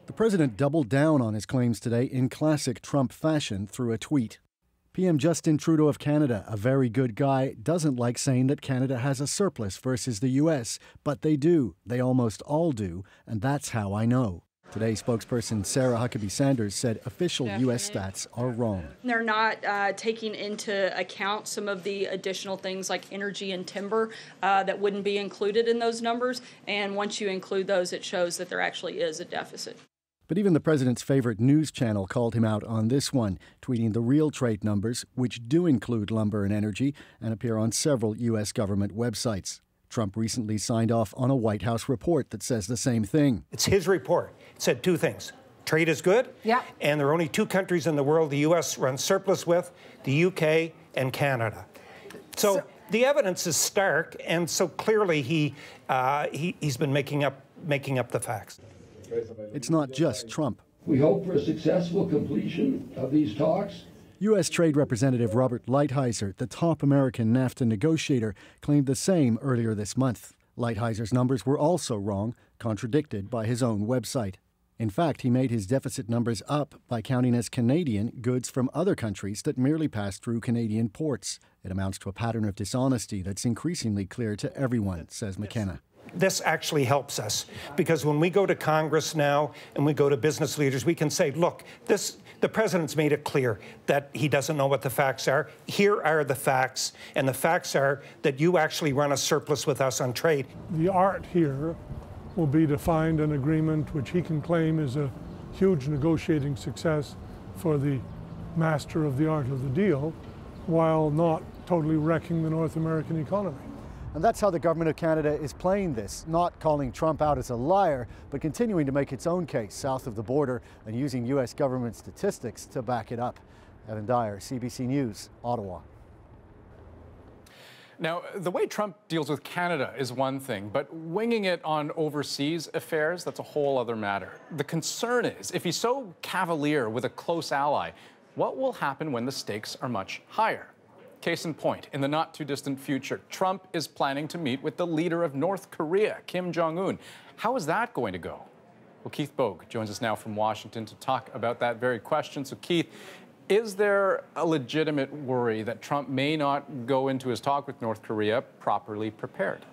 The president doubled down on his claims today in classic Trump fashion through a tweet. PM Justin Trudeau of Canada, a very good guy, doesn't like saying that Canada has a surplus versus the U.S., but they do. They almost all do, and that's how I know. Today, spokesperson Sarah Huckabee Sanders said official U.S. stats are wrong. They're not taking into account some of the additional things like energy and timber that wouldn't be included in those numbers. And once you include those, it shows that there actually is a deficit. But even the president's favorite news channel called him out on this one, tweeting the real trade numbers, which do include lumber and energy and appear on several U.S. government websites. Trump recently signed off on a White House report that says the same thing. It's his report. It said two things. Trade is good, and there are only two countries in the world the U.S. runs surplus with, the U.K. and Canada. So the evidence is stark, and so clearly he's been making up the facts. It's not just Trump. We hope for a successful completion of these talks. U.S. Trade Representative Robert Lighthizer, the top American NAFTA negotiator, claimed the same earlier this month. Lighthizer's numbers were also wrong, contradicted by his own website. In fact, he made his deficit numbers up by counting as Canadian goods from other countries that merely pass through Canadian ports. It amounts to a pattern of dishonesty that's increasingly clear to everyone, says McKenna. This actually helps us, because when we go to Congress now and we go to business leaders, we can say, look, the president's made it clear that he doesn't know what the facts are. Here are the facts, and the facts are that you actually run a surplus with us on trade. The art here will be to find an agreement which he can claim is a huge negotiating success for the master of the art of the deal, while not totally wrecking the North American economy. And that's how the government of Canada is playing this, not calling Trump out as a liar, but continuing to make its own case south of the border and using U.S. government statistics to back it up. Evan Dyer, CBC News, Ottawa. Now, the way Trump deals with Canada is one thing, but winging it on overseas affairs, that's a whole other matter. The concern is, if he's so cavalier with a close ally, what will happen when the stakes are much higher? Case in point, in the not-too-distant future, Trump is planning to meet with the leader of North Korea, Kim Jong-un. How is that going to go? Well, Keith Bogue joins us now from Washington to talk about that very question. So, Keith, is there a legitimate worry that Trump may not go into his talk with North Korea properly prepared?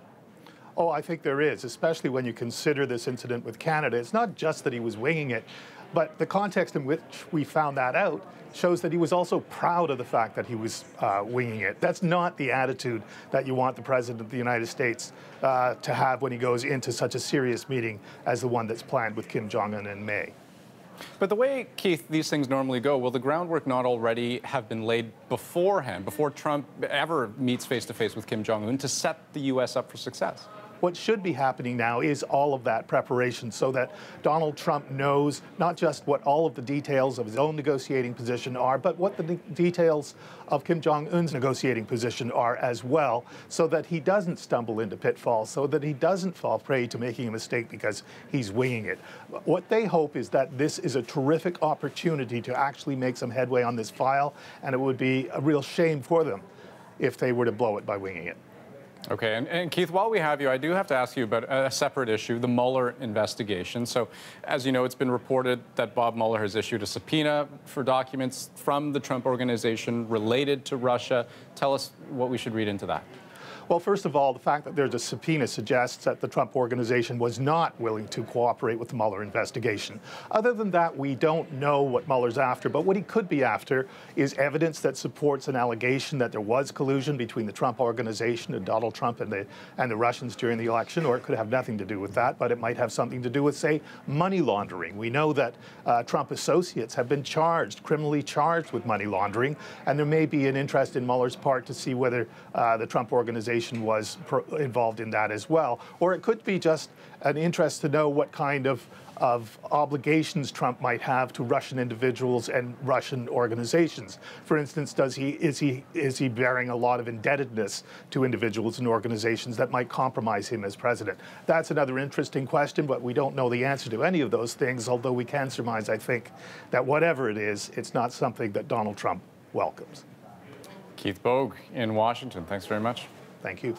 Oh, I think there is, especially when you consider this incident with Canada. It's not just that he was winging it, but the context in which we found that out shows that he was also proud of the fact that he was winging it. That's not the attitude that you want the President of the United States to have when he goes into such a serious meeting as the one that's planned with Kim Jong-un in May. But the way, Keith, these things normally go, will the groundwork not already have been laid beforehand, before Trump ever meets face-to-face with Kim Jong-un, to set the U.S. up for success? What should be happening now is all of that preparation so that Donald Trump knows not just what all of the details of his own negotiating position are, but what the details of Kim Jong-un's negotiating position are as well, so that he doesn't stumble into pitfalls, so that he doesn't fall prey to making a mistake because he's winging it. What they hope is that this is a terrific opportunity to actually make some headway on this file, and it would be a real shame for them if they were to blow it by winging it. Okay, and Keith, while we have you, I do have to ask you about a separate issue, the Mueller investigation. So, as you know, it's been reported that Bob Mueller has issued a subpoena for documents from the Trump Organization related to Russia. Tell us what we should read into that. Well, first of all, the fact that there's a subpoena suggests that the Trump Organization was not willing to cooperate with the Mueller investigation. Other than that, we don't know what Mueller's after, but what he could be after is evidence that supports an allegation that there was collusion between the Trump Organization and Donald Trump and the Russians during the election, or it could have nothing to do with that, but it might have something to do with, say, money laundering. We know that Trump associates have been criminally charged with money laundering, and there may be an interest in Mueller's part to see whether the Trump Organization was involved in that as well. Or it could be just an interest to know what kind of obligations Trump might have to Russian individuals and Russian organizations. For instance, is he bearing a lot of indebtedness to individuals and organizations that might compromise him as president? That's another interesting question, but we don't know the answer to any of those things, although we can surmise, I think, that whatever it is, it's not something that Donald Trump welcomes. Keith Bogue in Washington, thanks very much. Thank you.